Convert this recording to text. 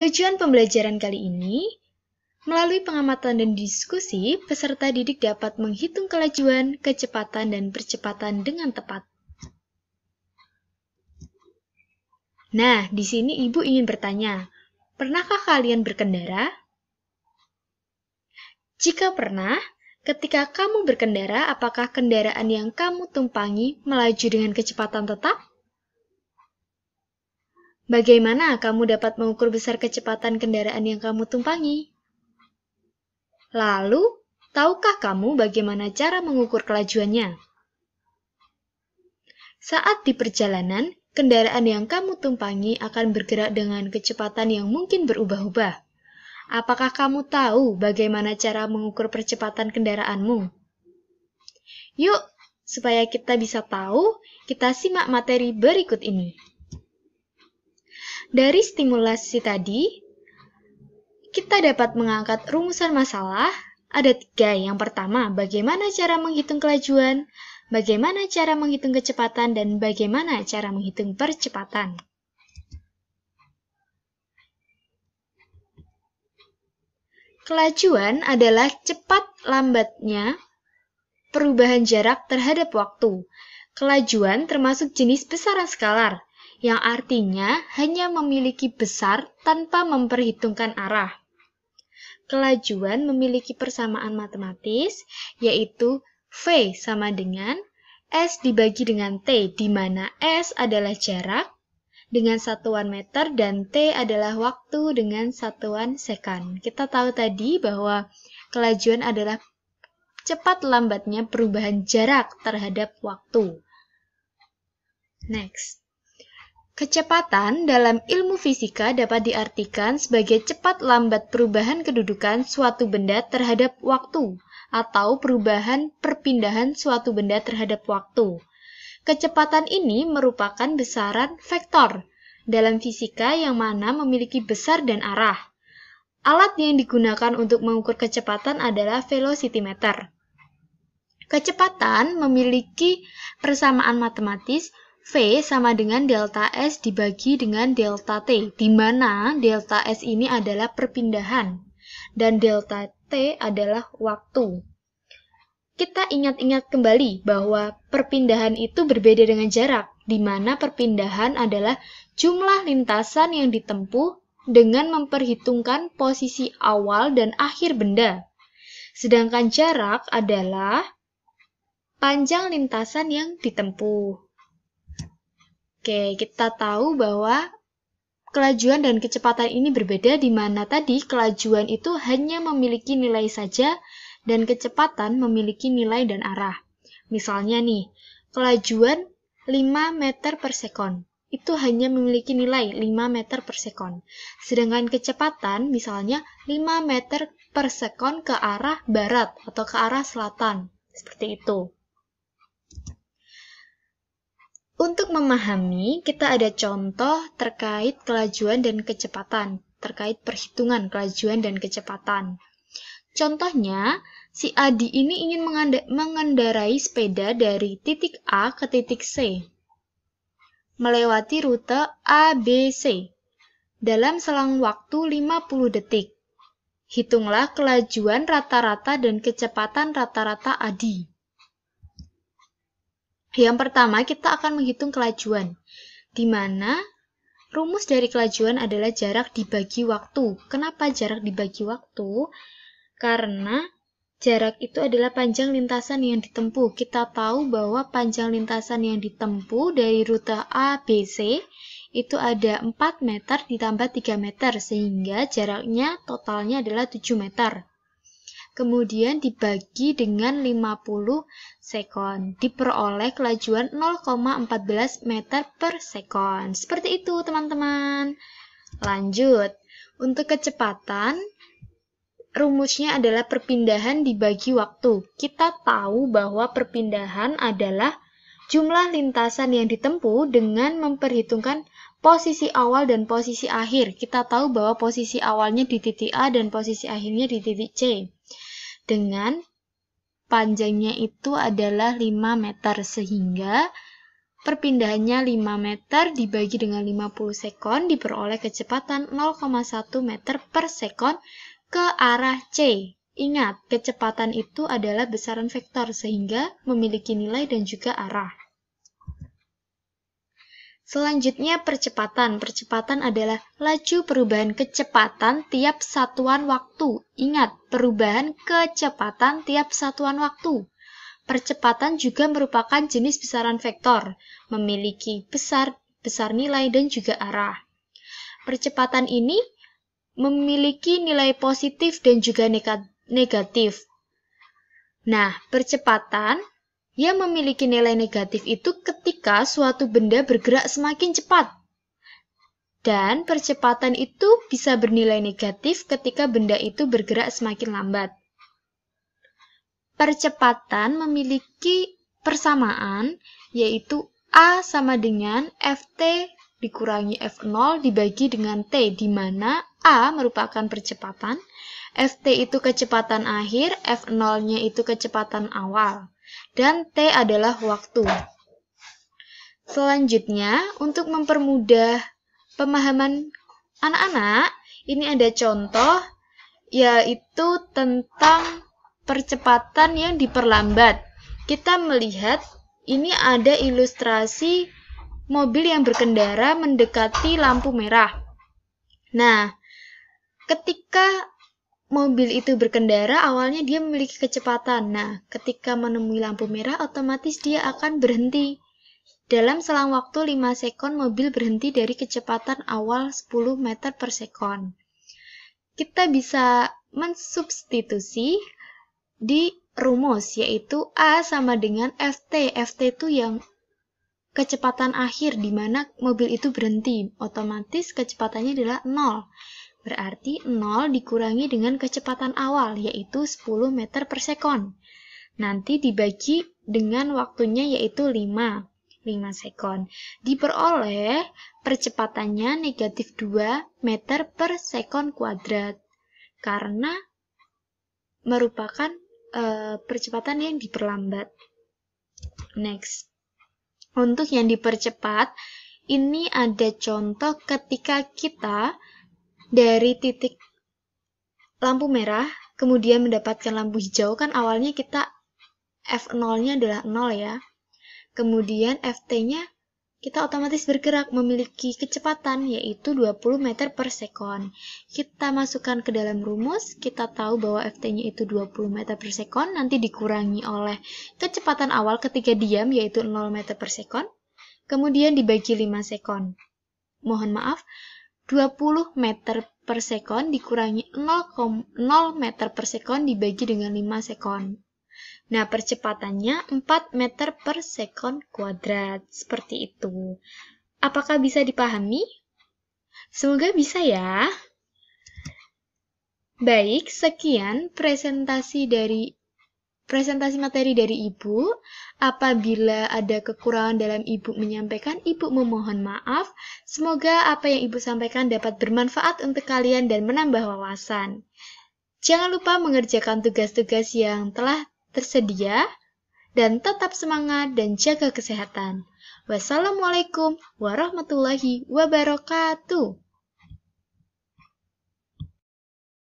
Tujuan pembelajaran kali ini, melalui pengamatan dan diskusi, peserta didik dapat menghitung kelajuan, kecepatan, dan percepatan dengan tepat. Nah, di sini Ibu ingin bertanya, pernahkah kalian berkendara? Jika pernah, ketika kamu berkendara, apakah kendaraan yang kamu tumpangi melaju dengan kecepatan tetap? Bagaimana kamu dapat mengukur besar kecepatan kendaraan yang kamu tumpangi? Lalu, tahukah kamu bagaimana cara mengukur kelajuannya? Saat di perjalanan, kendaraan yang kamu tumpangi akan bergerak dengan kecepatan yang mungkin berubah-ubah. Apakah kamu tahu bagaimana cara mengukur percepatan kendaraanmu? Yuk, supaya kita bisa tahu, kita simak materi berikut ini. Dari stimulasi tadi, kita dapat mengangkat rumusan masalah. Ada 3. Yang pertama, bagaimana cara menghitung kelajuan, bagaimana cara menghitung kecepatan, dan bagaimana cara menghitung percepatan. Kelajuan adalah cepat lambatnya perubahan jarak terhadap waktu. Kelajuan termasuk jenis besaran skalar, yang artinya hanya memiliki besar tanpa memperhitungkan arah. Kelajuan memiliki persamaan matematis, yaitu V sama dengan S dibagi dengan T, di mana S adalah jarak dengan satuan meter dan T adalah waktu dengan satuan sekon. Kita tahu tadi bahwa kelajuan adalah cepat lambatnya perubahan jarak terhadap waktu. Next. Kecepatan dalam ilmu fisika dapat diartikan sebagai cepat lambat perubahan kedudukan suatu benda terhadap waktu atau perubahan perpindahan suatu benda terhadap waktu. Kecepatan ini merupakan besaran vektor dalam fisika yang mana memiliki besar dan arah. Alat yang digunakan untuk mengukur kecepatan adalah velocimeter. Kecepatan memiliki persamaan matematis V sama dengan delta S dibagi dengan delta T, di mana delta S ini adalah perpindahan dan delta T adalah waktu. Kita ingat-ingat kembali bahwa perpindahan itu berbeda dengan jarak, di mana perpindahan adalah jumlah lintasan yang ditempuh dengan memperhitungkan posisi awal dan akhir benda. Sedangkan jarak adalah panjang lintasan yang ditempuh. Oke, kita tahu bahwa kelajuan dan kecepatan ini berbeda, di mana tadi kelajuan itu hanya memiliki nilai saja dan kecepatan memiliki nilai dan arah. Misalnya nih, kelajuan 5 meter per sekon itu hanya memiliki nilai 5 meter per sekon. Sedangkan kecepatan misalnya 5 meter per sekon ke arah barat atau ke arah selatan. Seperti itu. Untuk memahami, kita ada contoh terkait kelajuan dan kecepatan, terkait perhitungan kelajuan dan kecepatan. Contohnya, si Adi ini ingin mengendarai sepeda dari titik A ke titik C, melewati rute ABC, dalam selang waktu 50 detik. Hitunglah kelajuan rata-rata dan kecepatan rata-rata Adi. Yang pertama, kita akan menghitung kelajuan, di mana rumus dari kelajuan adalah jarak dibagi waktu. Kenapa jarak dibagi waktu? Karena jarak itu adalah panjang lintasan yang ditempuh. Kita tahu bahwa panjang lintasan yang ditempuh dari rute A, B, C itu ada 4 meter ditambah 3 meter, sehingga jaraknya totalnya adalah 7 meter. Kemudian dibagi dengan 50 sekon, diperoleh kelajuan 0,14 meter per sekon. Seperti itu, teman-teman. Lanjut, untuk kecepatan, rumusnya adalah perpindahan dibagi waktu. Kita tahu bahwa perpindahan adalah jumlah lintasan yang ditempuh dengan memperhitungkan posisi awal dan posisi akhir. Kita tahu bahwa posisi awalnya di titik A dan posisi akhirnya di titik C. Dengan panjangnya itu adalah 5 meter, sehingga perpindahannya 5 meter dibagi dengan 50 sekon diperoleh kecepatan 0,1 meter per sekon ke arah C. Ingat, kecepatan itu adalah besaran vektor sehingga memiliki nilai dan juga arah. Selanjutnya percepatan. Percepatan adalah laju perubahan kecepatan tiap satuan waktu. Ingat, perubahan kecepatan tiap satuan waktu. Percepatan juga merupakan jenis besaran vektor, memiliki besar nilai dan juga arah. Percepatan ini memiliki nilai positif dan juga negatif. Nah, percepatan yang memiliki nilai negatif itu ketika suatu benda bergerak semakin cepat. Dan percepatan itu bisa bernilai negatif ketika benda itu bergerak semakin lambat. Percepatan memiliki persamaan, yaitu A sama dengan Ft dikurangi F0 dibagi dengan T, di mana A merupakan percepatan, Ft itu kecepatan akhir, F0-nya itu kecepatan awal, dan T adalah waktu. Selanjutnya, untuk mempermudah pemahaman anak-anak, ini ada contoh, yaitu tentang percepatan yang diperlambat. Kita melihat ini ada ilustrasi mobil yang berkendara mendekati lampu merah. Nah, ketika mobil itu berkendara, awalnya dia memiliki kecepatan. Nah, ketika menemui lampu merah, otomatis dia akan berhenti. Dalam selang waktu 5 sekon, mobil berhenti dari kecepatan awal 10 meter per sekon. Kita bisa mensubstitusi di rumus, yaitu A sama dengan Ft. Ft itu yang kecepatan akhir, di mana mobil itu berhenti. Otomatis kecepatannya adalah 0. Berarti 0 dikurangi dengan kecepatan awal, yaitu 10 meter per sekon. Nanti dibagi dengan waktunya, yaitu 5 sekon. Diperoleh percepatannya negatif 2 meter per sekon kuadrat. Karena merupakan percepatan yang diperlambat. Next. Untuk yang dipercepat, ini ada contoh ketika kita dari titik lampu merah, kemudian mendapatkan lampu hijau, kan awalnya kita F0-nya adalah 0 ya. Kemudian Ft-nya kita otomatis bergerak memiliki kecepatan, yaitu 20 meter per sekon. Kita masukkan ke dalam rumus, kita tahu bahwa Ft-nya itu 20 meter per sekon, nanti dikurangi oleh kecepatan awal ketika diam, yaitu 0 meter per sekon, kemudian dibagi 5 sekon. Mohon maaf, 20 meter per sekon dikurangi 0 meter per sekon dibagi dengan 5 sekon. Nah, percepatannya 4 meter per sekon kuadrat. Seperti itu. Apakah bisa dipahami? Semoga bisa ya. Baik, sekian presentasi materi dari Ibu. Apabila ada kekurangan dalam Ibu menyampaikan, Ibu memohon maaf. Semoga apa yang Ibu sampaikan dapat bermanfaat untuk kalian dan menambah wawasan. Jangan lupa mengerjakan tugas-tugas yang telah tersedia, dan tetap semangat dan jaga kesehatan. Wassalamualaikum warahmatullahi wabarakatuh.